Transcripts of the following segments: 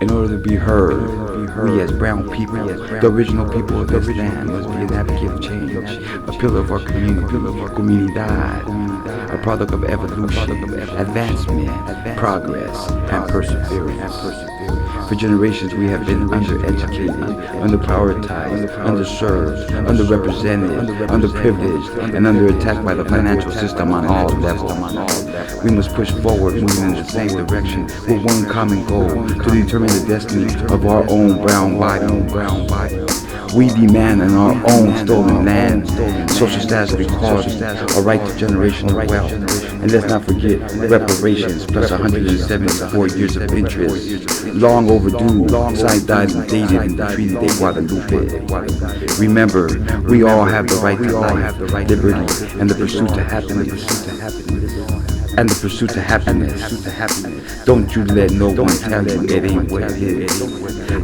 In order to be heard, we as brown people, the original people of this land, must be an advocate of change, a pillar of our community, comunidad, a product of evolution, advancement, progress, and perseverance. For generations we have been undereducated, underprioritized, underserved, underrepresented, underprivileged, and under attack by the financial system on all levels. We must push forward, moving in the same direction, with one common goal, to determine the destiny of our own brown body. We demand in our own stolen land, social status of equality, a right to generational wealth, and let's not forget reparations plus 174 years of interest, long overdue, signed, died, and dated in the Treaty de Guadalupe. Remember, we all have the right to life, liberty, and the pursuit to happiness. And the pursuit to happiness. Don't you let no one tell you it ain't what it is.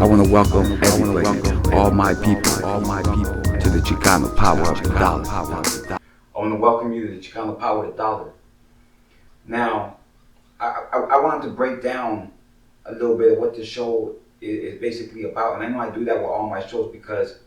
I want to welcome everybody, all my people, to the Chicano power of the dollar. I want to welcome you to the Chicano power of the dollar. Now, I wanted to break down a little bit of what this show is basically about, and I know I do that with all my shows because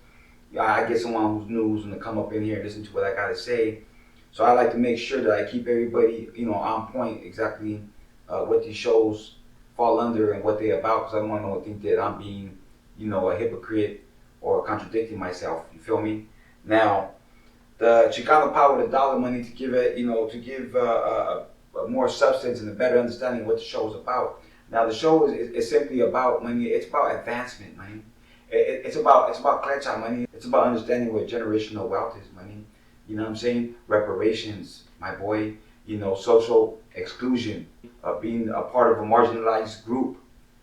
I get someone who's new and to come up in here and listen to what I gotta say. So I like to make sure that I keep everybody, on point exactly what these shows fall under and what they're about, because I don't want no one to think that I'm being, a hypocrite or contradicting myself. You feel me? Now, the Chicano power of the dollar money to give it, to give a more substance and a better understanding of what the show is about. Now, the show is simply about money. It's about advancement, money. It's about klecha money. It's about understanding what generational wealth is, money. You know what I'm saying? Reparations, my boy. Social exclusion, being a part of a marginalized group.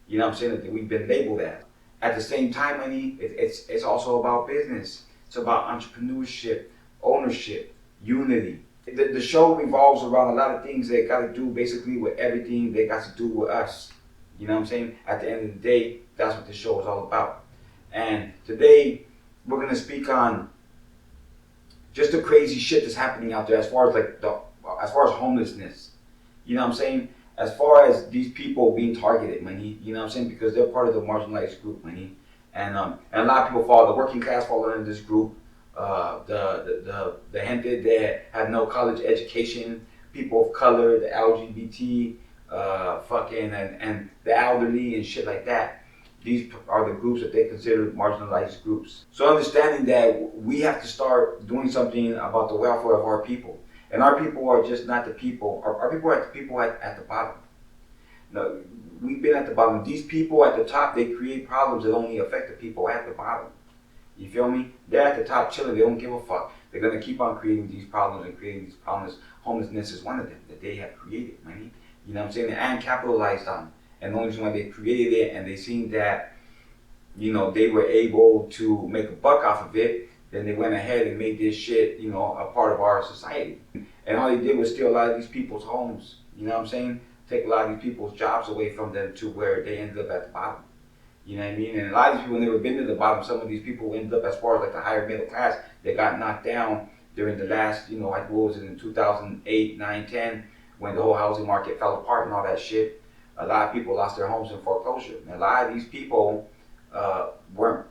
You know what I'm saying? That we've been labeled as. At the same time, money, it's also about business. It's about entrepreneurship, ownership, unity. The show revolves around a lot of things that got to do basically with everything they got to do with us. You know what I'm saying? At the end of the day, that's what the show is all about. And today, we're going to speak on just the crazy shit that's happening out there as far as homelessness. You know what I'm saying? As far as these people being targeted, money. You know what I'm saying? Because they're part of the marginalized group, money. And a lot of people fall, the working class fall under this group. The gente that have no college education, people of color, the LGBT, and the elderly and shit like that. These are the groups that they consider marginalized groups. So understanding that we have to start doing something about the welfare of our people. And our people are just not the people. Our people are the people at the bottom. No, we've been at the bottom. These people at the top, they create problems that only affect the people at the bottom. You feel me? They're at the top chilling. They don't give a fuck. They're going to keep on creating these problems and creating these problems. Homelessness is one of them that they have created, money. You know what I'm saying? And capitalized on. And the only reason why they created it and they seen that, they were able to make a buck off of it, then they went ahead and made this shit, a part of our society. And all they did was steal a lot of these people's homes. You know what I'm saying? Take a lot of these people's jobs away from them to where they ended up at the bottom. You know what I mean? And a lot of these people never been to the bottom. Some of these people ended up as far as like the higher middle class. They got knocked down during the last, what was it, in 2008, 9, 10, when the whole housing market fell apart and all that shit. A lot of people lost their homes in foreclosure. And a lot of these people weren't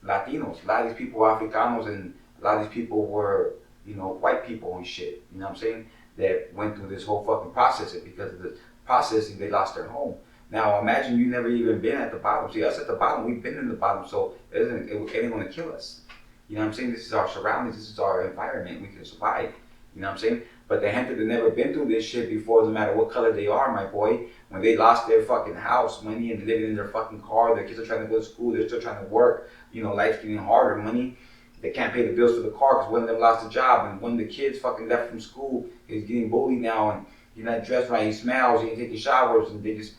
Latinos. A lot of these people were Africanos, and a lot of these people were, white people and shit. You know what I'm saying? That went through this whole fucking process. And because of the processing, they lost their home. Now imagine you never even been at the bottom. See, us at the bottom, we've been in the bottom, so it ain't gonna kill us. You know what I'm saying? This is our surroundings, this is our environment, we can survive. You know what I'm saying? But the gente that never been through this shit before, doesn't matter what color they are, my boy, when they lost their fucking house, money, and living in their fucking car, their kids are trying to go to school, they're still trying to work, life's getting harder, money. They can't pay the bills for the car because one of them lost a job, and one of the kids fucking left from school is getting bullied now, and you're not dressed right, he smells, he ain't taking showers, and they just,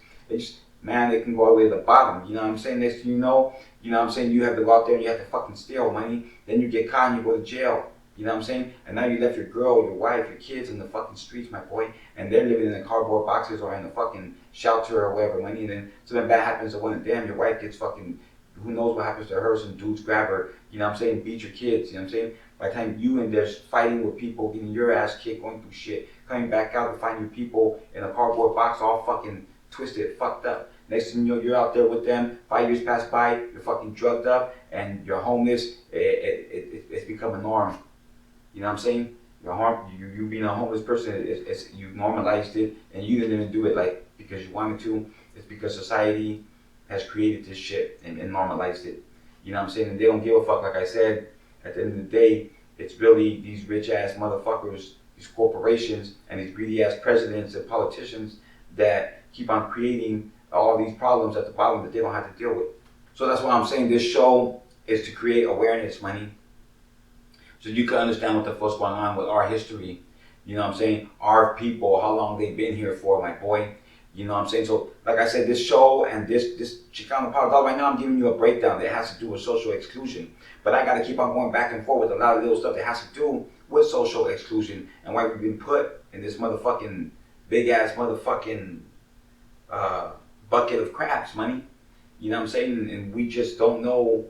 man, they can go all the way to the bottom. You know what I'm saying? Next thing you know what I'm saying, you have to go out there and you have to fucking steal money. Then you get caught and you go to jail. You know what I'm saying? And now you left your girl, your wife, your kids in the fucking streets, my boy. And they're living in the cardboard boxes or in the fucking shelter or whatever, money. And then something bad happens to one of them. Your wife gets fucking, who knows what happens to her. Some dudes grab her, you know what I'm saying? Beat your kids, you know what I'm saying? By the time you in there fighting with people, getting your ass kicked, going through shit, coming back out to find your people in a cardboard box all fucking twisted, fucked up. Next thing you know, you're out there with them. 5 years pass by, you're fucking drugged up, and you're homeless. It's become a norm. You know what I'm saying? You being a homeless person, you normalized it, and you didn't even do it like because you wanted to. It's because society has created this shit and normalized it. You know what I'm saying? And they don't give a fuck. Like I said, at the end of the day, it's really these rich ass motherfuckers, these corporations, and these greedy ass presidents and politicians that keep on creating all these problems at the bottom that they don't have to deal with. So that's why I'm saying this show is to create awareness, money. So you can understand what the fuck's going on with our history. You know what I'm saying? Our people, how long they've been here for, my boy. You know what I'm saying? So, like I said, this show and this Chicano Power Dog, right now I'm giving you a breakdown that has to do with social exclusion. But I got to keep on going back and forth with a lot of little stuff that has to do with social exclusion and why we've been put in this motherfucking big-ass motherfucking bucket of crabs, money. You know what I'm saying? And we just don't know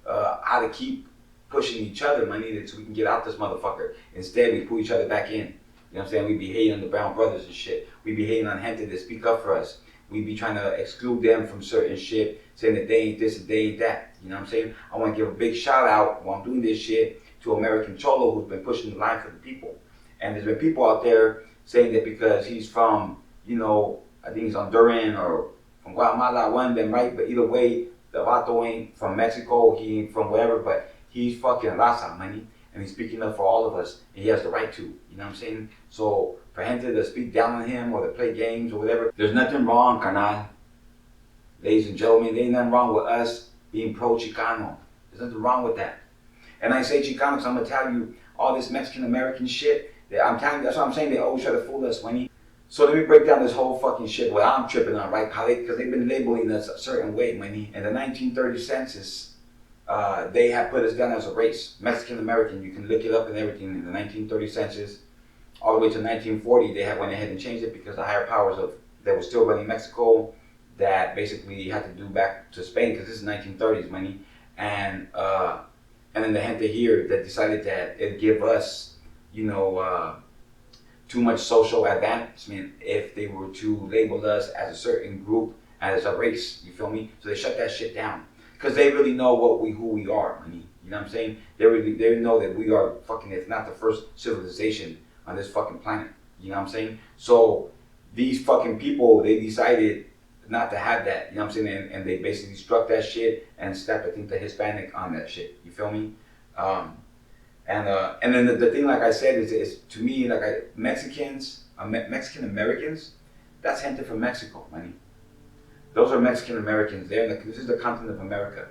how to keep pushing each other, money, so we can get out this motherfucker. Instead, we pull each other back in. You know what I'm saying? We be hating on the brown brothers and shit. We be hating on gente that speak up for us. We be trying to exclude them from certain shit, saying that they ain't this and they ain't that. You know what I'm saying? I want to give a big shout out while I'm doing this shit to American Cholo, who's been pushing the line for the people. And there's been people out there saying that because he's from, you know, I think he's Honduran or from Guatemala, one of them, right? But either way, the vato ain't from Mexico, he ain't from wherever, but he's fucking Raza, money. And he's speaking up for all of us, and he has the right to, you know what I'm saying? So, for gente to speak down on him or to play games or whatever, there's nothing wrong, carnal. Ladies and gentlemen, there ain't nothing wrong with us being pro-Chicano. There's nothing wrong with that. And I say Chicano because I'm going to tell you all this Mexican-American shit, that I'm telling you, that's what I'm saying, they always try to fool us, money. So let me break down this whole fucking shit, what I'm tripping on, right? Because they've been labeling us a certain way, money. In the 1930 census, they have put us down as a race, Mexican American. You can look it up and everything. In the 1930 census, all the way to 1940, they went ahead and changed it because the higher powers that were still running Mexico, that basically had to do back to Spain because this is 1930s, money, and then the gente here that decided that it'd give us, you know, too much social advancement if they were to label us as a certain group, as a race. You feel me? So they shut that shit down. Because they really know who we are, money. You know what I'm saying? They know that we are fucking, if not the first civilization on this fucking planet. You know what I'm saying? So these fucking people, they decided not to have that. You know what I'm saying? And they basically struck that shit and stepped, I think, the Hispanic on that shit. You feel me? And then the thing, like I said, is to me, like Mexicans, Mexican Americans, that's gente from Mexico, money. Those are Mexican Americans. This is the continent of America.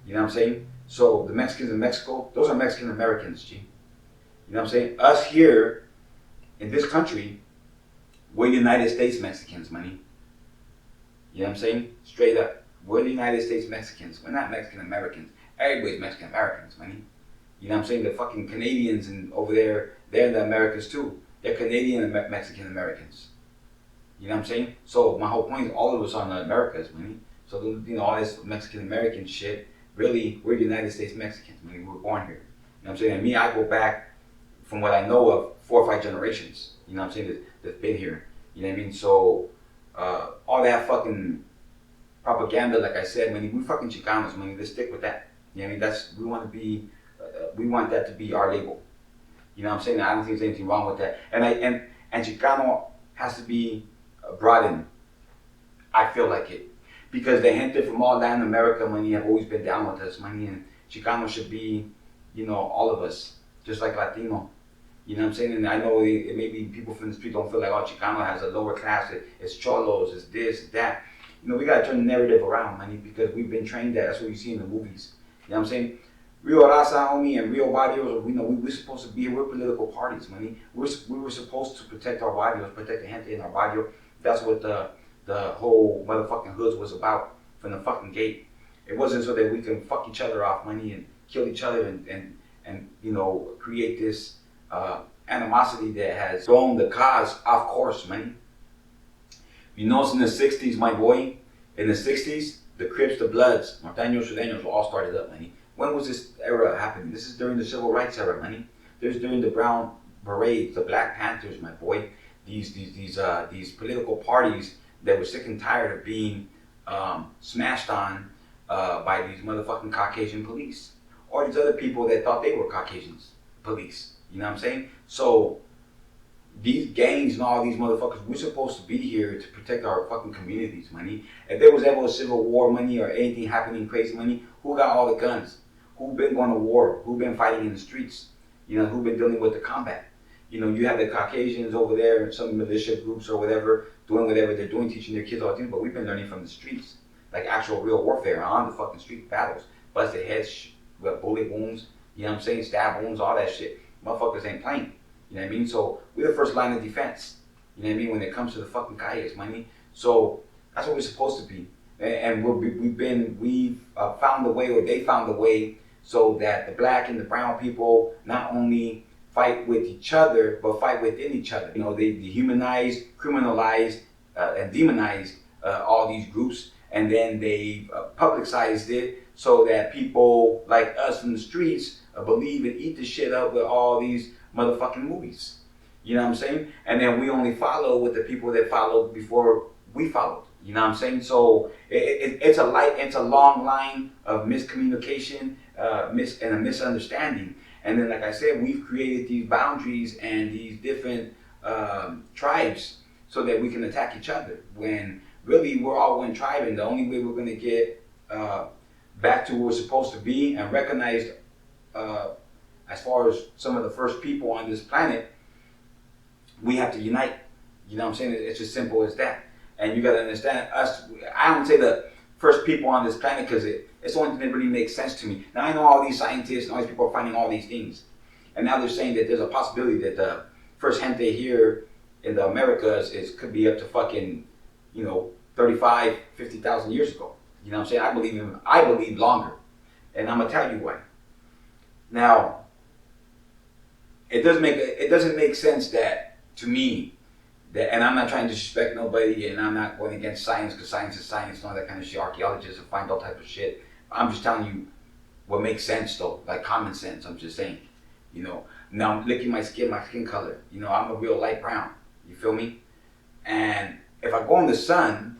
You know what I'm saying? So the Mexicans in Mexico, those are Mexican Americans, G. You know what I'm saying? Us here in this country, we're United States Mexicans, money. You know what I'm saying? Straight up. We're the United States Mexicans. We're not Mexican Americans. Everybody's Mexican Americans, money. You know what I'm saying? The fucking Canadians and over there, they're in the Americas too. They're Canadian and Mexican Americans. You know what I'm saying? So my whole point is all of us are in the Americas, money. So, you know, all this Mexican American shit, really, we're United States Mexicans, money. We were born here. You know what I'm saying? And me, I go back, from what I know of, 4 or 5 generations. You know what I'm saying? That's been here. You know what I mean? So, all that fucking propaganda, like I said, money, we fucking Chicanos, money. Let's stick with that. You know what I mean? We want that to be our label. You know what I'm saying? I don't think there's anything wrong with that. And Chicano has to be broadened. I feel like it. Because the gente from all Latin America, money, have always been down with us, money. And Chicano should be, you know, all of us. Just like Latino. You know what I'm saying? And I know maybe people from the street don't feel like, oh, Chicano has a lower class. It's cholos, it's this, it's that. You know, we got to turn the narrative around, money, because we've been trained that. That's what you see in the movies. You know what I'm saying? Rio Raza, homie, and Rio Barrios, you know, we're supposed to be, we're political parties, money. We were supposed to protect our barrios, protect the gente in our barrio. That's what the whole motherfucking hoods was about from the fucking gate. It wasn't so that we can fuck each other off, money, and kill each other and you know, create this animosity that has thrown the cause off course, money. You notice in the 60s, my boy, in the 60s, the Crips, the Bloods, Norteños, Sureños all started up, money. When was this era happening? This is during the Civil Rights era, money. There's during the Brown Berets, the Black Panthers, my boy. These political parties that were sick and tired of being smashed on by these motherfucking Caucasian police, or these other people that thought they were Caucasians police. You know what I'm saying? So these gangs and all these motherfuckers, we're supposed to be here to protect our fucking communities, money. If there was ever a civil war, money, or anything happening crazy, money, who got all the guns? Who been going to war? Who been fighting in the streets? You know, who been dealing with the combat? You know, you have the Caucasians over there, some militia groups or whatever, doing whatever they're doing, teaching their kids all things, but we've been learning from the streets, like actual real warfare on the fucking street battles, busted heads, bullet wounds, you know what I'm saying, stab wounds, all that shit. Motherfuckers ain't playing. You know what I mean? So we're the first line of defense. You know what I mean? When it comes to the fucking calles, money. So that's what we're supposed to be. And we've found a way, or they found a way, so that the black and the brown people not only fight with each other, but fight within each other. You know, they dehumanized, criminalized, and demonized all these groups, and then they publicized it so that people like us in the streets believe and eat the shit up with all these motherfucking movies. You know what I'm saying? And then we only follow with the people that followed before we followed. You know what I'm saying? So it's a long line of miscommunication, and a misunderstanding. And then, like I said, we've created these boundaries and these different tribes so that we can attack each other. When really we're all one tribe, and the only way we're going to get back to where we're supposed to be and recognized as far as some of the first people on this planet, we have to unite. You know what I'm saying? It's as simple as that. And you got to understand us. I don't say the first people on this planet because it's the only thing that really makes sense to me. Now I know all these scientists and all these people are finding all these things, and now they're saying that there's a possibility that the first gente here in the Americas could be up to fucking, 35, 50,000 years ago. You know what I'm saying? I believe longer, and I'm gonna tell you why. Now, it doesn't make sense that to me. And I'm not trying to disrespect nobody, and I'm not going against science, because science is science and all that kind of shit. Archaeologists will find all type of shit. I'm just telling you what makes sense, though, like common sense. I'm just saying, Now I'm licking my skin color. I'm a real light brown. You feel me? And if I go in the sun,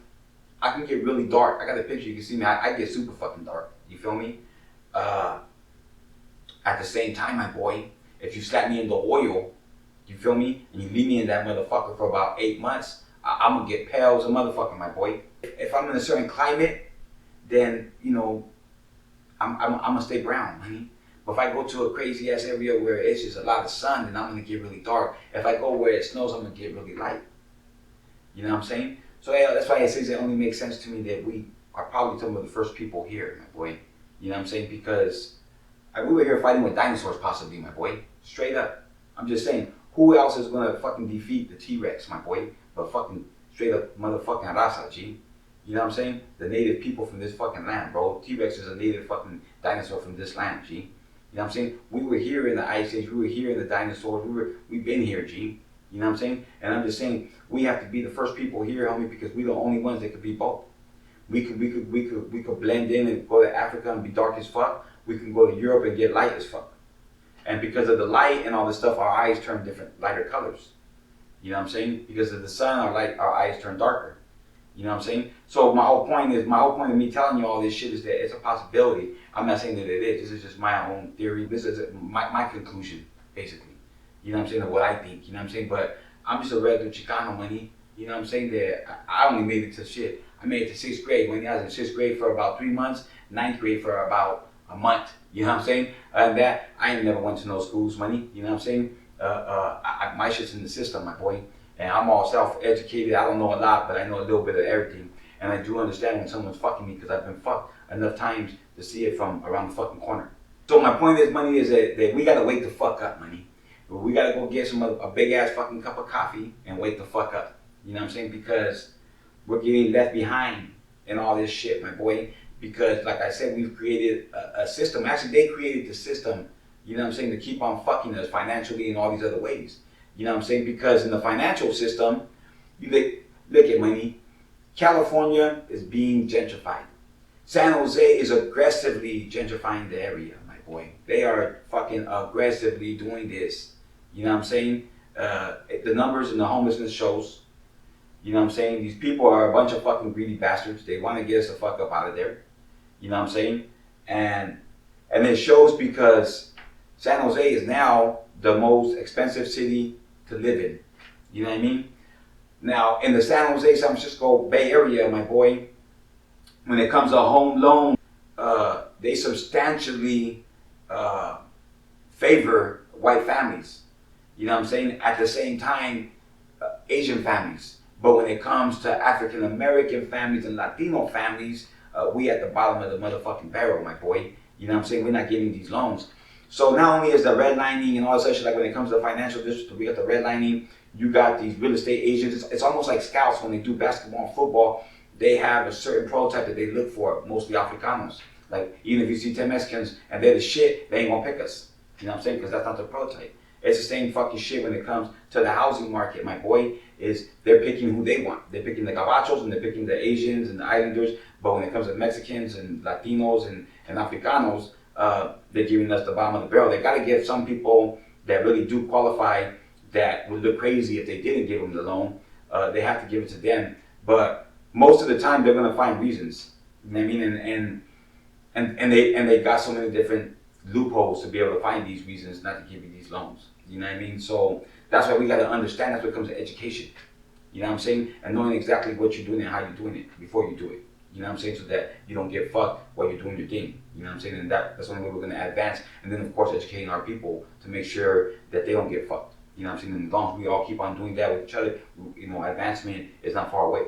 I can get really dark. I got a picture, you can see me. I get super fucking dark. You feel me? At the same time, my boy, if you slap me in the oil, you feel me? And you leave me in that motherfucker for about 8 months, I'm gonna get pale as a motherfucker, my boy. If I'm in a certain climate, then, I'm gonna stay brown, honey. But if I go to a crazy ass area where it's just a lot of sun, then I'm gonna get really dark. If I go where it snows, I'm gonna get really light. You know what I'm saying? So yeah, that's why it says it only makes sense to me that we are probably some of the first people here, my boy. You know what I'm saying? Because we were here fighting with dinosaurs possibly, my boy. Straight up. I'm just saying. Who else is gonna fucking defeat the T-Rex, my boy? But fucking straight up motherfucking raza, G. You know what I'm saying? The native people from this fucking land, bro. T-Rex is a native fucking dinosaur from this land, G. You know what I'm saying? We were here in the Ice Age. We were here in the dinosaurs. We've been here, G. You know what I'm saying? And I'm just saying we have to be the first people here, homie, because we're the only ones that could be both. We could blend in and go to Africa and be dark as fuck. We can go to Europe and get light as fuck. And because of the light and all this stuff, our eyes turn different, lighter colors. You know what I'm saying? Because of the sun, our eyes turn darker. You know what I'm saying? So my whole point of me telling you all this shit is that it's a possibility. I'm not saying that it is. This is just my own theory. This is my conclusion, basically. You know what I'm saying? Of what I think. You know what I'm saying? But I'm just a regular Chicano, money. You know what I'm saying? That I only made it to shit. I made it to 6th grade. When I was in 6th grade for about 3 months, 9th grade for about a month. You know what I'm saying? And that I ain't never went to no schools, money. You know what I'm saying? My shit's in the system, my boy. And I'm all self-educated. I don't know a lot, but I know a little bit of everything. And I do understand when someone's fucking me because I've been fucked enough times to see it from around the fucking corner. So my point is, money, is that we gotta wake the fuck up, money. We gotta go get a big ass fucking cup of coffee and wake the fuck up. You know what I'm saying? Because we're getting left behind in all this shit, my boy. Because, like I said, we've created a system. Actually, they created the system, you know what I'm saying, to keep on fucking us financially and all these other ways. You know what I'm saying? Because in the financial system, you look at money. California is being gentrified. San Jose is aggressively gentrifying the area, my boy. They are fucking aggressively doing this. You know what I'm saying? The numbers in the homelessness shows. You know what I'm saying? These people are a bunch of fucking greedy bastards. They want to get us the fuck up out of there. You know what I'm saying? And it shows because San Jose is now the most expensive city to live in. You know what I mean? Now, in the San Jose, San Francisco Bay Area, my boy, when it comes to home loan, they substantially favor white families. You know what I'm saying? At the same time, Asian families. But when it comes to African American families and Latino families, we at the bottom of the motherfucking barrel, my boy. You know what I'm saying? We're not getting these loans. So not only is the redlining and all this other shit, like when it comes to the financial district, we got the redlining, you got these real estate agents. It's almost like scouts when they do basketball and football. They have a certain prototype that they look for, mostly Africanos. Like, even if you see 10 Mexicans and they're the shit, they ain't gonna pick us. You know what I'm saying? Because that's not the prototype. It's the same fucking shit when it comes to the housing market, my boy, is they're picking who they want. They're picking the Gabachos and they're picking the Asians and the Islanders, but when it comes to Mexicans and Latinos and Africanos, they're giving us the bottom of the barrel. They gotta give some people that really do qualify that would look crazy if they didn't give them the loan. They have to give it to them. But most of the time they're gonna find reasons. You know what I mean? And they got so many different loopholes to be able to find these reasons not to give you these loans. You know what I mean? So that's why we got to understand. That's what comes to education. You know what I'm saying? And knowing exactly what you're doing and how you're doing it before you do it. You know what I'm saying? So that you don't get fucked while you're doing your thing. You know what I'm saying? And that's the only way we're going to advance. And then, of course, educating our people to make sure that they don't get fucked. You know what I'm saying? And as long as we all keep on doing that with each other, you know, advancement is not far away.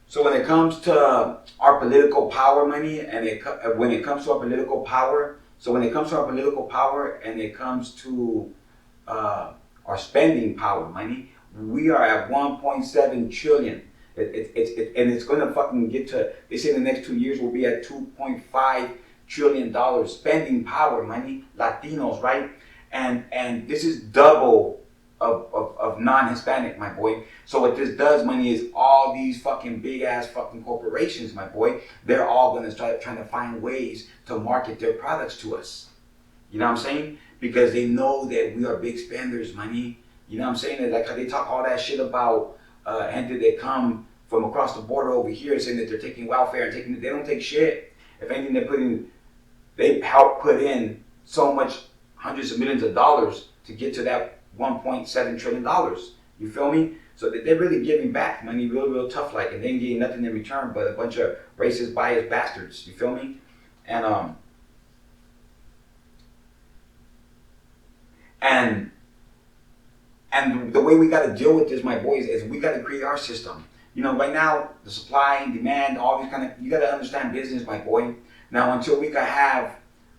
So when it comes to our political power, money, and when it comes to our political power, and it comes to our spending power, money, we are at 1.7 trillion. And it's going to fucking get to, they say in the next 2 years we'll be at $2.5 trillion spending power, money, Latinos, right? And this is double of non-Hispanic, my boy. So what this does, money, is all these fucking big ass fucking corporations, my boy, they're all gonna start trying to find ways to market their products to us. You know what I'm saying? Because they know that we are big spenders, money. You know what I'm saying? That like how they talk all that shit about gente that come from across the border over here saying that they're taking welfare and they don't take shit. If anything, they help put in so much hundreds of millions of dollars to get to that $1.7 trillion. You feel me? So they're really giving back money real tough like, and they ain't getting nothing in return but a bunch of racist, biased bastards. You feel me? And the way we got to deal with this, my boys, is we got to create our system. You know, right now, the supply and demand, all these you got to understand business, my boy. Now, until we can have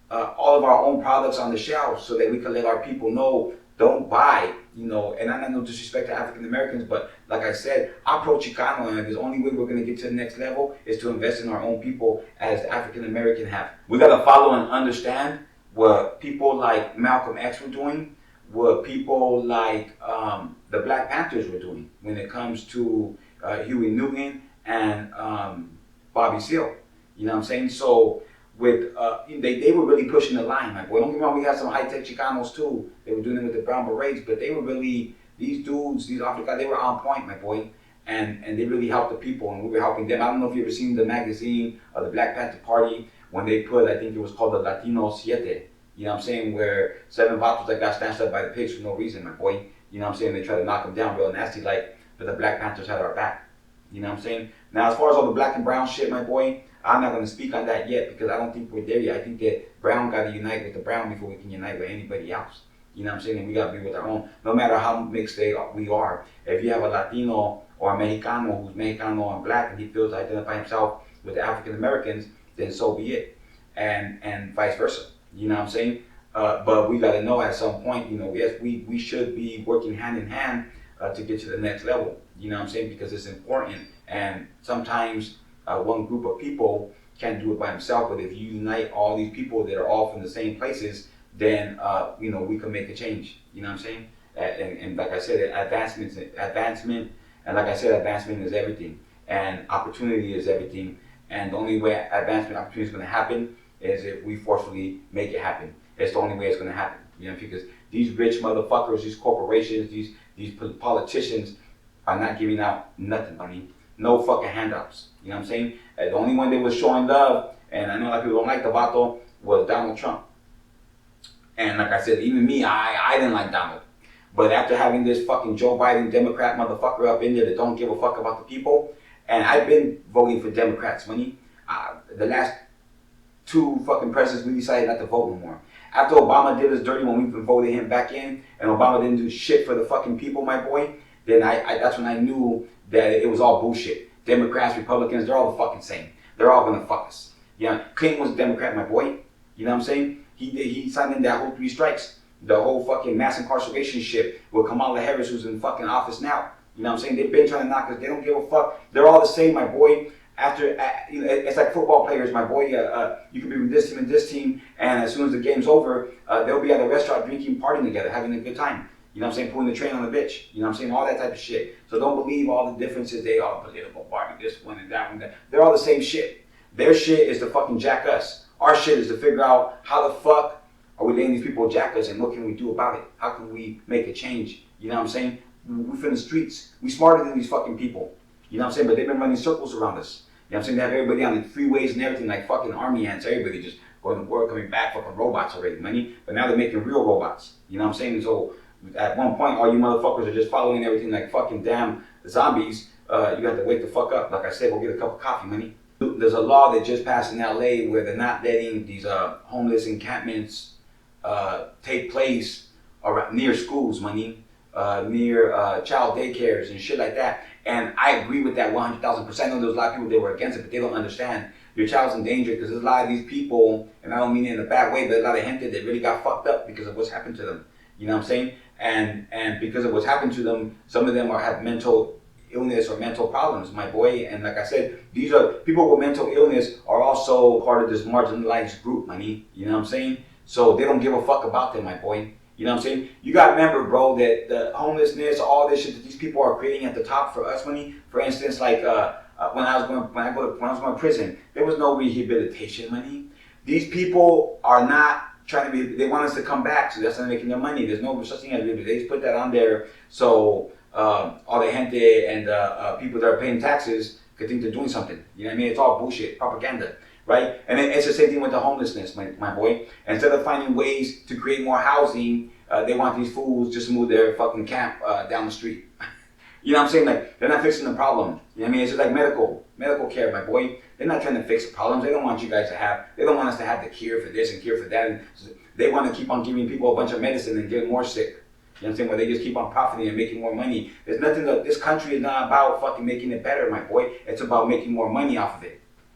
all of our own products on the shelves so that we can let our people know, don't buy, you know, and I no disrespect to African Americans, but like I said, I'm pro-Chicano, and the only way we're going to get to the next level is to invest in our own people as the African American have. We got to follow and understand what people like Malcolm X were doing, what people like the Black Panthers were doing when it comes to Huey Newton and Bobby Seale. You know what I'm saying? So with they were really pushing the line. Like, well, don't get me wrong, we had some high-tech Chicanos too. They were doing it with the brown berets, but they were really, these dudes, these Africans, they were on point, my boy. And they really helped the people, and we were helping them. I don't know if you've ever seen the magazine of the Black Panther Party when they put, I think it was called the Latino Siete. You know what I'm saying? Where 7 vatos that got snatched up by the pigs for no reason, my boy. You know what I'm saying? They try to knock them down real nasty, like, but the Black Panthers had our back. You know what I'm saying? Now, as far as all the black and brown shit, my boy, I'm not going to speak on that yet because I don't think we're there yet. I think that brown got to unite with the brown before we can unite with anybody else. You know what I'm saying? And we got to be with our own, no matter how mixed we are. If you have a Latino or a Mexicano who's Mexicano and black and he feels to identify himself with the African Americans, then so be it. And vice versa. You know what I'm saying? But we got to know at some point, you know, yes, we should be working hand in hand to get to the next level. You know what I'm saying? Because it's important. And sometimes one group of people can't do it by himself, but if you unite all these people that are all from the same places, then you know, we can make a change. You know what I'm saying? And like I said, advancement, and like I said, advancement is everything, and opportunity is everything. And the only way advancement opportunity is going to happen is if we forcefully make it happen. It's the only way it's going to happen. You know, because these rich motherfuckers, these corporations, these politicians by not giving out nothing, money. No fucking handouts. You know what I'm saying? The only one that was showing love, and I know a lot of people don't like the vato, was Donald Trump. And like I said, even me, I didn't like Donald. But after having this fucking Joe Biden Democrat motherfucker up in there that don't give a fuck about the people, and I've been voting for Democrats, money. The last 2 fucking presidents, we decided not to vote no more. After Obama did us dirty when we voted him back in, and Obama didn't do shit for the fucking people, my boy, then that's when I knew that it was all bullshit. Democrats, Republicans, they're all the fucking same. They're all gonna fuck us. Yeah, Clinton was a Democrat, my boy. You know what I'm saying? He signed in that whole 3 strikes. The whole fucking mass incarceration shit with Kamala Harris, who's in fucking office now. You know what I'm saying? They've been trying to knock us. They don't give a fuck. They're all the same, my boy. You know, it's like football players, my boy. You can be with this team and this team, and as soon as the game's over, they'll be at a restaurant drinking, partying together, having a good time. You know what I'm saying? Pulling the train on the bitch. You know what I'm saying? All that type of shit. So don't believe all the differences. They all political party, this one and that one. They're all the same shit. Their shit is to fucking jack us. Our shit is to figure out how the fuck are we letting these people jack us, and what can we do about it? How can we make a change? You know what I'm saying? We from the streets. We smarter than these fucking people. You know what I'm saying? But they've been running circles around us. You know what I'm saying? They have everybody on the freeways and everything like fucking army ants. Everybody just going to work, coming back, fucking robots already, money. But now they're making real robots. You know what I'm saying? So at one point, all you motherfuckers are just following everything like fucking damn zombies. You have to wake the fuck up. Like I said, go get a cup of coffee, money. There's a law that just passed in LA where they're not letting these homeless encampments take place around, near schools, money, near child daycares and shit like that. And I agree with that 100,000%. I know there's a lot of people that were against it, but they don't understand. Your child's in danger because there's a lot of these people, and I don't mean it in a bad way, but a lot of gente that really got fucked up because of what's happened to them. You know what I'm saying? And because of what's happened to them, some of them have mental illness or mental problems, my boy. And like I said, these are people with mental illness are also part of this marginalized group, money. You know what I'm saying? So they don't give a fuck about them, my boy. You know what I'm saying? You gotta remember, bro, that the homelessness, all this shit that these people are creating at the top for us, money. For instance, like when I was going to prison, there was no rehabilitation, money. These people are not trying to be. They want us to come back, so that's not making their money. There's no such thing as rehabilitation. They just put that on there so all the gente and people that are paying taxes could think they're doing something. You know what I mean? It's all bullshit, propaganda. Right? And then it's the same thing with the homelessness, my boy. Instead of finding ways to create more housing, they want these fools just to move their fucking camp down the street. You know what I'm saying? Like, they're not fixing the problem. You know what I mean? It's just like medical care, my boy. They're not trying to fix the problems. They don't want you guys to have, they don't want us to have the cure for this and cure for that. And so they want to keep on giving people a bunch of medicine and get more sick. You know what I'm saying? Where they just keep on profiting and making more money. There's nothing, this country is not about fucking making it better, my boy. It's about making more money off of it.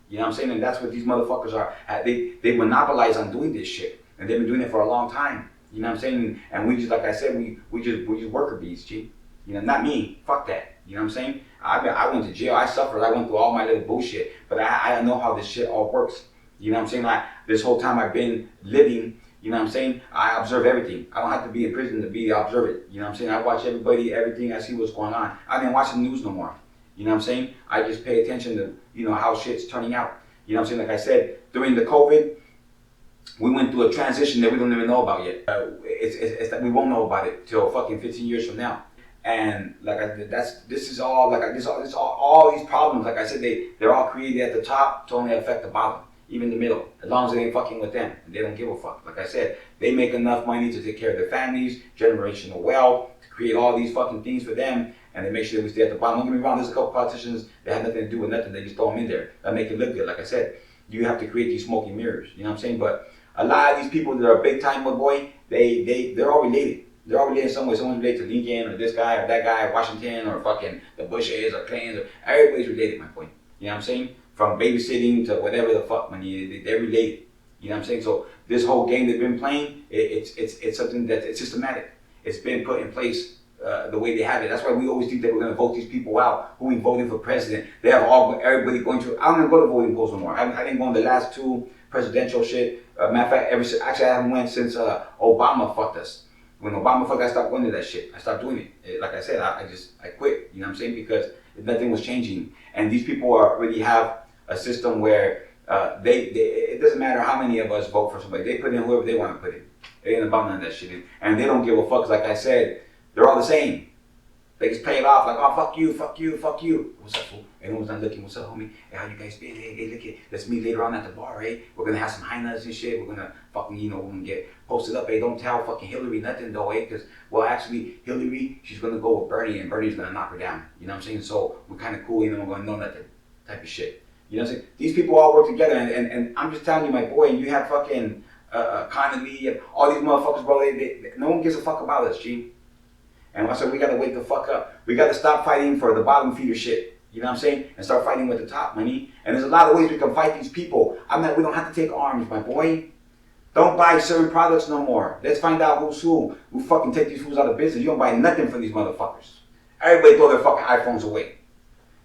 You know what I'm saying? And that's what these motherfuckers are. They monopolize on doing this shit. And they've been doing it for a long time. You know what I'm saying? And we just, like I said, we just worker bees, G. You know, not me. Fuck that. You know what I'm saying? I went to jail. I suffered. I went through all my little bullshit. But I know how this shit all works. You know what I'm saying? Like, this whole time I've been living, you know what I'm saying? I observe everything. I don't have to be in prison to be observant. You know what I'm saying? I watch everything. I see what's going on. I didn't watch the news no more. You know what I'm saying? I just pay attention to, you know, how shit's turning out. You know what I'm saying? Like I said, during the COVID, we went through a transition that we don't even know about yet. It's that we won't know about it till fucking 15 years from now. And like this is all these problems. Like I said, they're all created at the top to only affect the bottom, even the middle. As long as it ain't fucking with them, and they don't give a fuck. Like I said, they make enough money to take care of their families, generational wealth, to create all these fucking things for them. And they make sure that we stay at the bottom. Don't get me wrong, there's a couple politicians that have nothing to do with nothing. They just throw them in there. That make it look good. Like I said, you have to create these smoky mirrors. You know what I'm saying? But a lot of these people that are big time, my boy, they're all related. They're all related in some way. Someone's related to Lincoln or this guy or that guy, Washington or fucking the Bushes or Clintons. Everybody's related, my boy. You know what I'm saying? From babysitting to whatever the fuck, man. They're related. You know what I'm saying? So this whole game they've been playing, it's something that it's systematic. It's been put in place. The way they have it. That's why we always think that we're going to vote these people out who we voting for president. They have everybody going to. I don't even go to voting polls no more. I didn't go in the last 2 presidential shit. Matter of fact, actually I haven't went since Obama fucked us. When Obama fucked, I stopped going to that shit. I stopped doing it. Like I said, I quit. You know what I'm saying? Because nothing was changing. And these people already have a system where it doesn't matter how many of us vote for somebody. They put in whoever they want to put in. It ain't about none of that shit. And they don't give a fuck. Like I said, they're all the same. They just play it off like, oh, fuck you, fuck you, fuck you. What's up, fool? Everyone's not looking. What's up, homie? Hey, how you guys been? Hey, look it. Let's meet later on at the bar, eh? We're gonna have some high nuts and shit. We're gonna fucking, we're gonna get posted up. Hey, don't tell fucking Hillary nothing though, eh? Because, well, actually, Hillary, she's gonna go with Bernie, and Bernie's gonna knock her down. You know what I'm saying? So we're kind of cool, we're gonna know nothing type of shit. You know what I'm saying? These people all work together, and I'm just telling you, my boy, you have fucking Connolly, all these motherfuckers, bro. No one gives a fuck about us, G. And I said, we gotta wake the fuck up. We gotta stop fighting for the bottom feeder shit. You know what I'm saying? And start fighting with the top, money. And there's a lot of ways we can fight these people. We don't have to take arms, my boy. Don't buy certain products no more. Let's find out who's who. We fucking take these fools out of business. You don't buy nothing from these motherfuckers. Everybody throw their fucking iPhones away.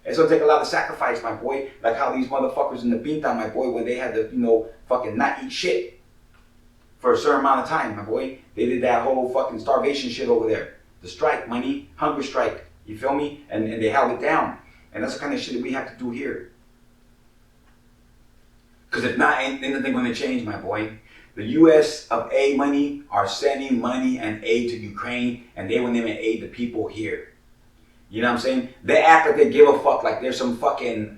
It's gonna take a lot of sacrifice, my boy. Like how these motherfuckers in the Pinta, my boy, when they had to, fucking not eat shit for a certain amount of time, my boy. They did that whole fucking starvation shit over there. The strike, money, hunger strike, you feel me? And they held it down. And that's the kind of shit that we have to do here. Because if not, ain't nothing gonna change, my boy. The US of A money are sending money and aid to Ukraine, and they won't even aid the people here. You know what I'm saying? They act like they give a fuck, like they're some fucking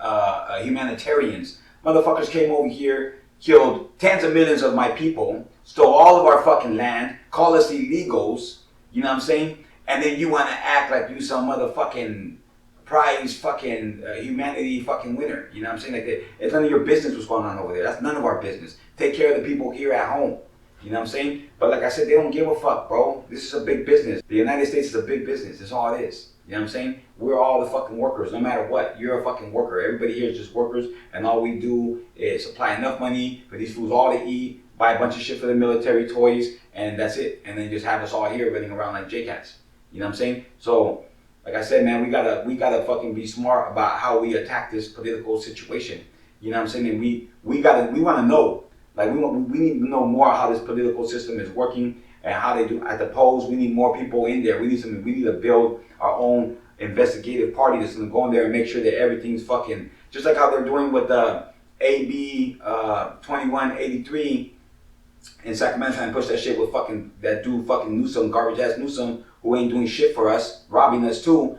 humanitarians. Motherfuckers came over here, killed tens of millions of my people, stole all of our fucking land, call us illegals, you know what I'm saying? And then you want to act like you some motherfucking prize fucking humanity fucking winner. You know what I'm saying? Like it's none of your business what's going on over there. That's none of our business. Take care of the people here at home. You know what I'm saying? But like I said, they don't give a fuck, bro. This is a big business. The United States is a big business. That's all it is. You know what I'm saying? We're all the fucking workers, no matter what. You're a fucking worker. Everybody here is just workers, and all we do is supply enough money for these fools all to eat, buy a bunch of shit for the military, toys, and that's it. And then just have us all here running around like J-Cats. You know what I'm saying? So, like I said, man, we gotta fucking be smart about how we attack this political situation. You know what I'm saying? And we want to know. Like we need to know more how this political system is working and how they do at the polls. We need more people in there. We need to build our own investigative party that's gonna go in there and make sure that everything's fucking just like how they're doing with the AB 2183 in Sacramento, trying to push that shit with fucking that dude fucking NEWSOME, garbage ass NEWSOME, who ain't doing shit for us, robbing us too.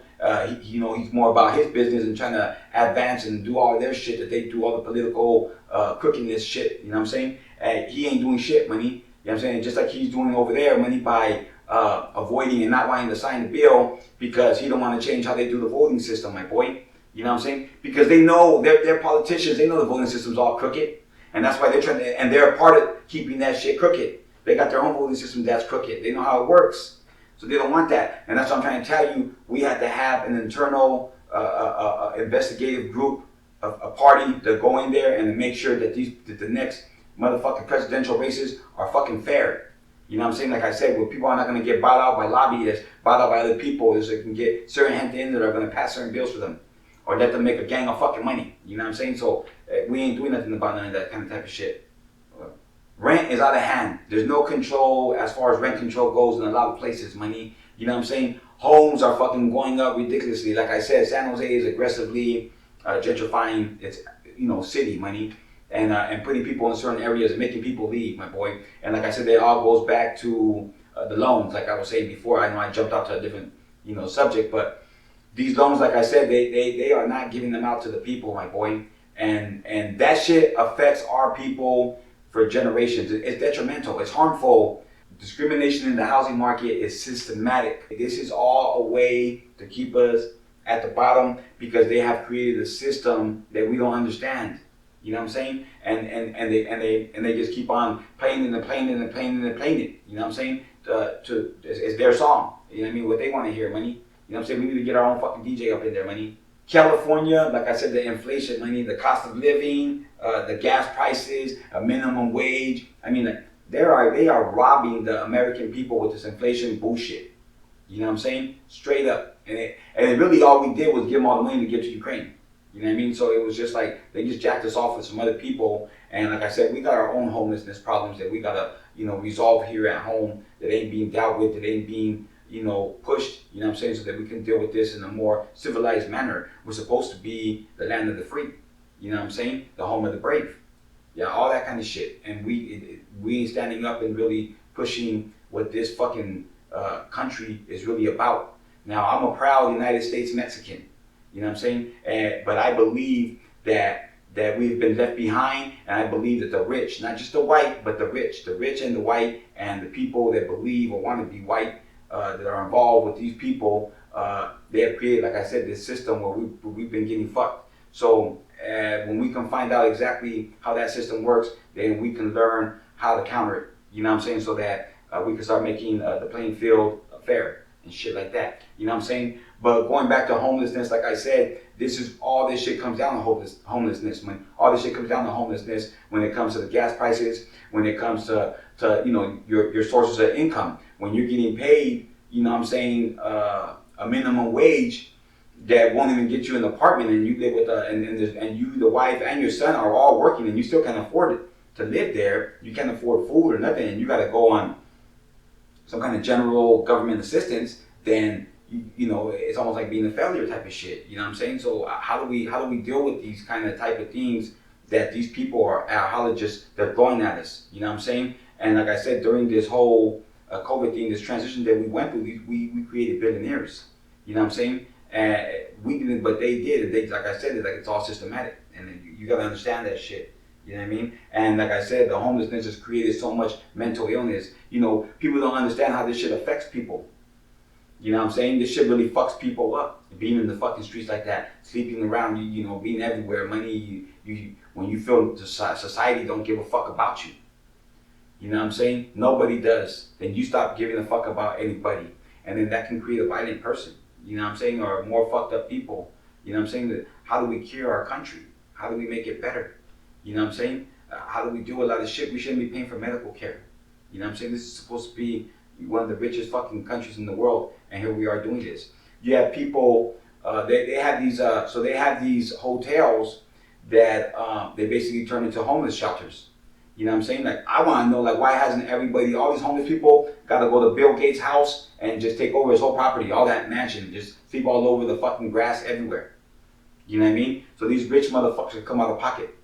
He's more about his business and trying to advance and do all of their shit that they do, all the political crookedness shit. You know what I'm saying? He ain't doing shit, money. You know what I'm saying? Just like he's doing over there, money, by avoiding and not wanting to sign the bill because he don't want to change how they do the voting system, my boy. You know what I'm saying? Because they know they're politicians. They know the voting system's all crooked, and that's why they're trying to. And they're a part of keeping that shit crooked. They got their own voting system that's crooked. They know how it works. So they don't want that. And that's what I'm trying to tell you. We have to have an internal investigative group, a party to go in there and to make sure that the next motherfucking presidential races are fucking fair. You know what I'm saying? Like I said, where people are not going to get bought out by lobbyists, bought out by other people, is they can get certain gente in that are going to pass certain bills for them. Or let them make a gang of fucking money. You know what I'm saying? So we ain't doing nothing about none of that kind of type of shit. Rent is out of hand. There's no control as far as rent control goes in a lot of places, money. You know what I'm saying? Homes are fucking going up ridiculously. Like I said, San Jose is aggressively gentrifying its city, money, and putting people in certain areas and making people leave, my boy. And like I said, it all goes back to the loans. Like I was saying before, I know I jumped out to a different subject, but these loans, like I said, they are not giving them out to the people, my boy. And that shit affects our people for generations. It's detrimental. It's harmful. Discrimination in the housing market is systematic. This is all a way to keep us at the bottom because they have created a system that we don't understand. You know what I'm saying? And they just keep on playing it and playing it and playing it and playing it. You know what I'm saying? It's their song. You know what I mean? What they want to hear, money. You know what I'm saying? We need to get our own fucking DJ up in there, money. California, like I said, the inflation, money, the cost of living, the gas prices, a minimum wage. I mean, they are robbing the American people with this inflation bullshit. You know what I'm saying? Straight up. And it really all we did was give them all the money to give to Ukraine. You know what I mean? So it was just like they just jacked us off with some other people. And like I said, we got our own homelessness problems that we gotta resolve here at home that ain't being dealt with, that ain't being pushed, you know what I'm saying, so that we can deal with this in a more civilized manner. We're supposed to be the land of the free, you know what I'm saying, the home of the brave. Yeah, all that kind of shit. And we ain't standing up and really pushing what this fucking country is really about. Now, I'm a proud United States Mexican, you know what I'm saying? But I believe that we've been left behind, and I believe that the rich, not just the white, but the rich and the white, and the people that believe or want to be white, that are involved with these people, they have created, like I said, this system where we've been getting fucked. So when we can find out exactly how that system works, then we can learn how to counter it, you know what I'm saying? So that we can start making the playing field fair and shit like that, you know what I'm saying? But going back to homelessness, like I said, all this shit comes down to homelessness. All this shit comes down to homelessness when it comes to the gas prices, when it comes to you know, your sources of income. When you're getting paid, you know what I'm saying, a minimum wage that won't even get you an apartment, and you live with and you, the wife, and your son are all working, and you still can't afford it to live there. You can't afford food or nothing, and you got to go on some kind of general government assistance. Then you know, it's almost like being a failure type of shit. You know what I'm saying? So how do we deal with these kind of type of things that these people are they're throwing at us? You know what I'm saying? And like I said, during this whole COVID thing, this transition that we went through, we created billionaires. You know what I'm saying? And we didn't, but they did. And they, like I said, it's all systematic, and you got to understand that shit. You know what I mean? And like I said, the homelessness has created so much mental illness. You know, people don't understand how this shit affects people. You know what I'm saying? This shit really fucks people up. Being in the fucking streets like that, sleeping around, you know, being everywhere, money, when you feel society don't give a fuck about you. You know what I'm saying? Nobody does. Then you stop giving a fuck about anybody. And then that can create a violent person. You know what I'm saying? Or more fucked up people. You know what I'm saying? That how do we cure our country? How do we make it better? You know what I'm saying? How do we do a lot of shit? We shouldn't be paying for medical care. You know what I'm saying? This is supposed to be one of the richest fucking countries in the world, and here we are doing this. You have people, they have these hotels that they basically turn into homeless shelters. You know what I'm saying? Like, I want to know, like, why hasn't everybody, all these homeless people, got to go to Bill Gates' house and just take over his whole property, all that mansion, just sleep all over the fucking grass everywhere. You know what I mean? So these rich motherfuckers come out of pocket.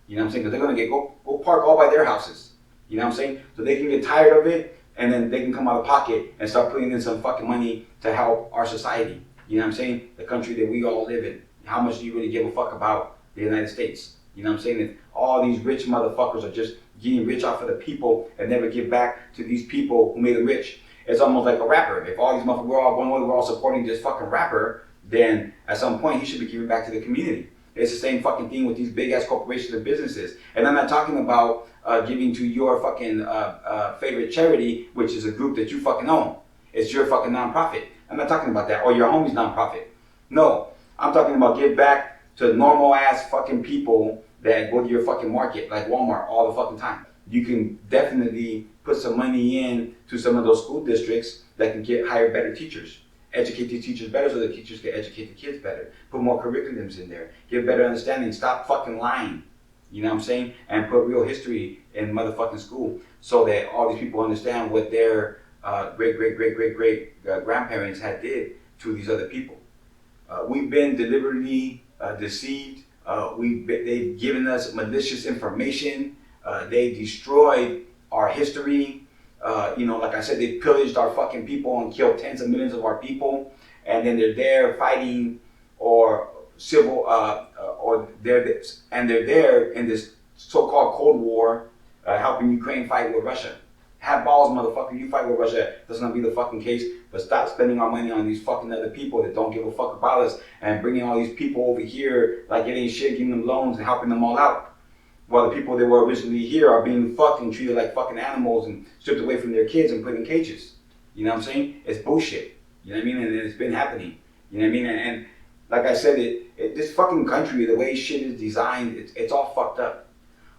You know what I'm saying? Because they're going to go park all by their houses. You know what I'm saying? So they can get tired of it, and then they can come out of pocket and start putting in some fucking money to help our society. You know what I'm saying? The country that we all live in. How much do you really give a fuck about the United States? You know what I'm saying? That all these rich motherfuckers are just getting rich off of the people and never give back to these people who made them rich. It's almost like a rapper. If all these motherfuckers, we're all supporting this fucking rapper, then at some point he should be giving back to the community. It's the same fucking thing with these big ass corporations and businesses. And I'm not talking about giving to your fucking favorite charity, which is a group that you fucking own. It's your fucking nonprofit. I'm not talking about that, or your homie's nonprofit. No, I'm talking about give back to normal ass fucking people that go to your fucking market, like Walmart, all the fucking time. You can definitely put some money in to some of those school districts that can hire better teachers. Educate the teachers better so the teachers can educate the kids better. Put more curriculums in there. Give better understanding. Stop fucking lying. You know what I'm saying? And put real history in motherfucking school so that all these people understand what their great grandparents had did to these other people. We've been deliberately deceived. They've given us malicious information. They destroyed our history. You know, like I said, they pillaged our fucking people and killed tens of millions of our people. And then they're there fighting or civil, they're there in this so-called Cold War, helping Ukraine fight with Russia. Have balls, motherfucker. You fight with Russia. That's not be the fucking case. But stop spending our money on these fucking other people that don't give a fuck about us and bringing all these people over here like it ain't shit, giving them loans and helping them all out. While the people that were originally here are being fucked and treated like fucking animals and stripped away from their kids and put in cages. You know what I'm saying? It's bullshit. You know what I mean? And it's been happening. You know what I mean? And like I said, this fucking country, the way shit is designed, it's all fucked up.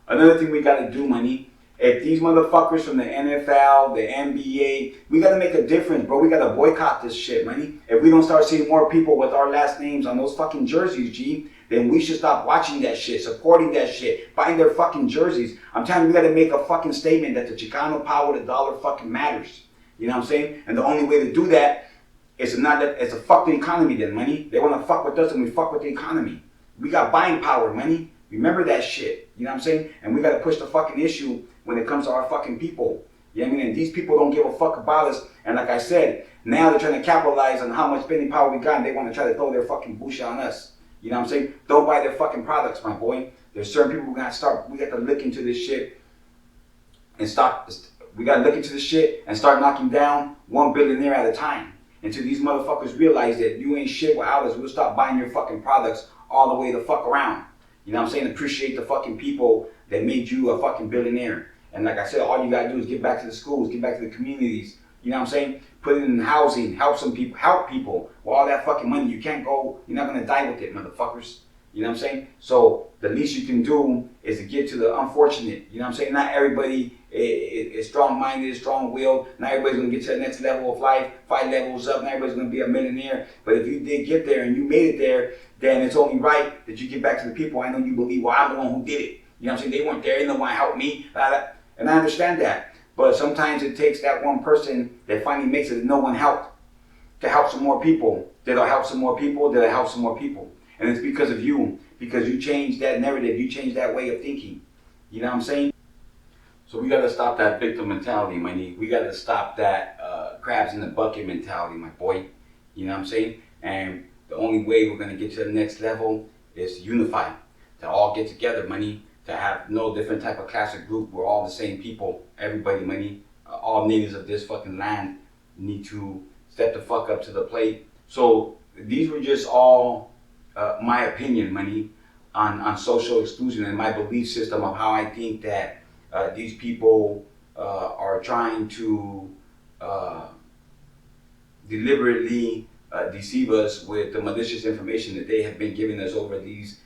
Another thing we gotta do, money. If these motherfuckers from the NFL, the NBA, we gotta make a difference, bro. We gotta boycott this shit, money. If we don't start seeing more people with our last names on those fucking jerseys, G, then we should stop watching that shit, supporting that shit, buying their fucking jerseys. I'm telling you, we gotta make a fucking statement that the Chicano power, the dollar fucking matters. You know what I'm saying? And the only way to do that is to fuck the economy then, money. They wanna fuck with us and we fuck with the economy. We got buying power, money. Remember that shit. You know what I'm saying? And we gotta push the fucking issue when it comes to our fucking people. You You know what I mean? And these people don't give a fuck about us. And like I said, now they're trying to capitalize on how much spending power we got, and they want to try to throw their fucking bullshit on us. You know what I'm saying? Don't buy their fucking products, my boy. There's certain people we got to look into this shit and stop. We got to look into this shit and start knocking down one billionaire at a time. Until these motherfuckers realize that you ain't shit without us, we'll stop buying your fucking products all the way the fuck around. You know what I'm saying? Appreciate the fucking people that made you a fucking billionaire. And like I said, all you gotta do is get back to the schools, get back to the communities. You know what I'm saying? Put it in housing, help people. With all that fucking money, you can't go, you're not gonna die with it, motherfuckers. You know what I'm saying? So the least you can do is to get to the unfortunate. You know what I'm saying? Not everybody is strong-minded, strong-willed. Not everybody's gonna get to the next level of life, 5 levels up. Not everybody's gonna be a millionaire. But if you did get there and you made it there, then it's only right that you get back to the people. I know you believe, well, I'm the one who did it. You know what I'm saying? They weren't there, they didn't want to help me. And I understand that. But sometimes it takes that one person that finally makes it that no one helped to help some more people. That'll help some more people, that'll help some more people. And it's because of you, because you changed that narrative, you changed that way of thinking. You know what I'm saying? So we gotta stop that victim mentality, my nigga. We gotta stop that crabs in the bucket mentality, my boy. You know what I'm saying? And the only way we're gonna get to the next level is to unify, to all get together, money, to have no different type of class or group. We're all the same people, everybody, money. All natives of this fucking land need to step the fuck up to the plate. So these were just all my opinion, money, on social exclusion and my belief system of how I think that these people are trying to deliberately deceive us with the malicious information that they have been giving us over these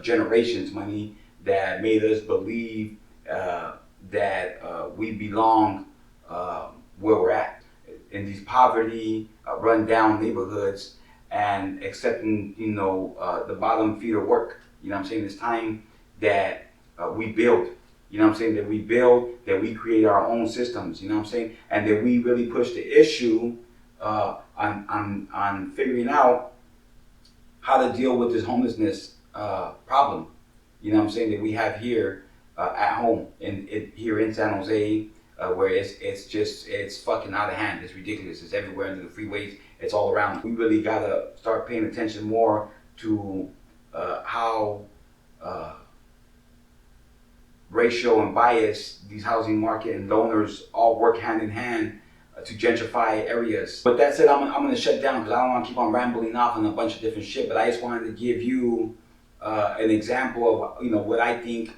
generations, money, that made us believe that we belong where we're at, in these poverty, run-down neighborhoods, and accepting, you know, the bottom feeder work. You know what I'm saying? It's time that we build. You know what I'm saying? That we build, that we create our own systems. You know what I'm saying? And that we really push the issue on figuring out how to deal with this homelessness problem. You know what I'm saying? That we have here at home, here in San Jose, where it's fucking out of hand. It's ridiculous. It's everywhere under the freeways. It's all around. We really gotta start paying attention more to how racial and bias these housing market and donors all work hand in hand to gentrify areas. But that said, I'm gonna shut down because I don't want to keep on rambling off on a bunch of different shit. But I just wanted to give you an example of, you know, what I think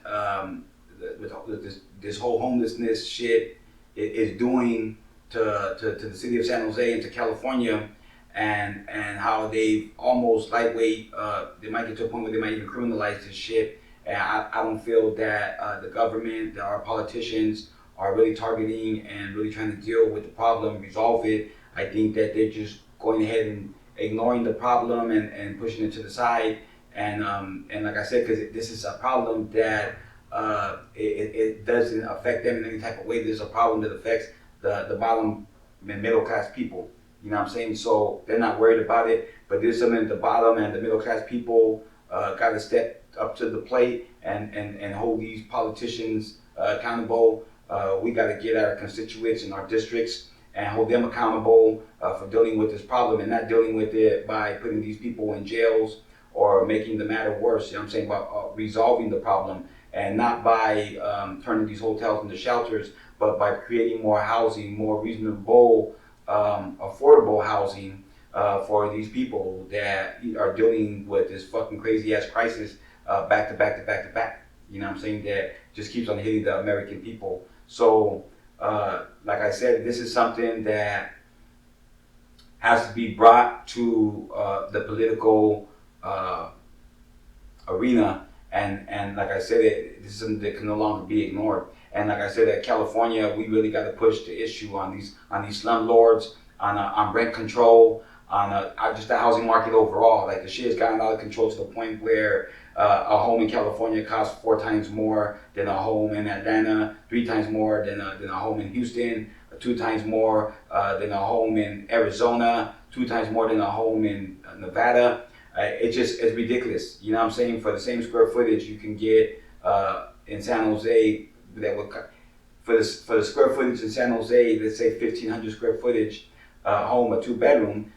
with this whole homelessness shit is doing to the city of San Jose and to California, and how they've almost lightweight, they might get to a point where they might even criminalize this shit. And I don't feel that the government, that our politicians are really targeting and really trying to deal with the problem, resolve it. I think that they're just going ahead and ignoring the problem and pushing it to the side. And like I said, because this is a problem that it doesn't affect them in any type of way. This is a problem that affects the bottom and middle class people. You know what I'm saying? So they're not worried about it, but there's something at the bottom, and the middle class people got to step up to the plate and hold these politicians accountable. We got to get our constituents in our districts and hold them accountable for dealing with this problem, and not dealing with it by putting these people in jails or making the matter worse. You know what I'm saying? About resolving the problem, and not by turning these hotels into shelters, but by creating more housing, more reasonable, affordable housing for these people that are dealing with this fucking crazy ass crisis back to back to back to back. You know what I'm saying? That just keeps on hitting the American people. So, like I said, this is something that has to be brought to the political arena, and like I said, this is something that can no longer be ignored. And like I said, at California, we really got to push the issue on these slumlords, on rent control, on just the housing market overall. Like, the shit has gotten out of control to the point where a home in California costs 4 times more than a home in Atlanta, 3 times more than a home in Houston, 2 times more than a home in Arizona, 2 times more than a home in Nevada. It's ridiculous. You know what I'm saying? For the same square footage you can get in San Jose, that would for the square footage in San Jose, let's say 1,500 square footage home, a 2-bedroom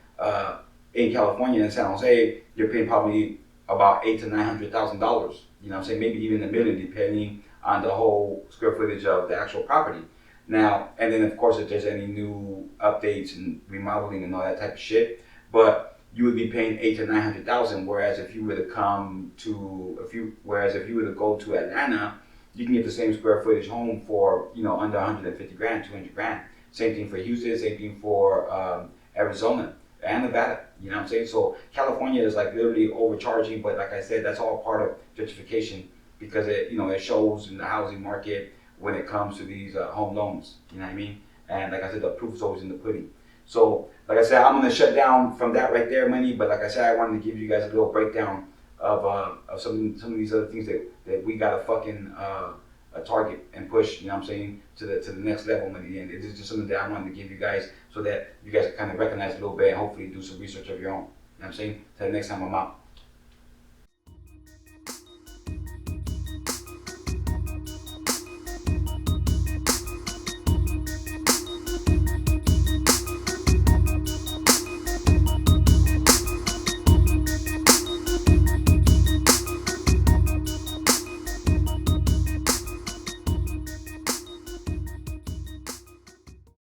in California in San Jose, you're paying probably about $800,000 to $900,000. You know what I'm saying? Maybe even $1 million, depending on the whole square footage of the actual property. Now, and then of course, if there's any new updates and remodeling and all that type of shit, but you would be paying $800,000 to $900,000. Whereas if you were to go to Atlanta, you can get the same square footage home for under 150 grand, 200 grand. Same thing for Houston, same thing for Arizona and Nevada. You know what I'm saying? So California is like literally overcharging, but like I said, that's all part of gentrification because it shows in the housing market when it comes to these home loans. You know what I mean? And like I said, the proof is always in the pudding. So like I said, I'm gonna shut down from that right there, Money. But like I said, I wanted to give you guys a little breakdown of some of these other things that we gotta fucking target and push. You know what I'm saying, to the next level, Money. And it's just something that I wanted to give you guys so that you guys can kind of recognize a little bit and hopefully do some research of your own. You know what I'm saying? Till next time I'm out.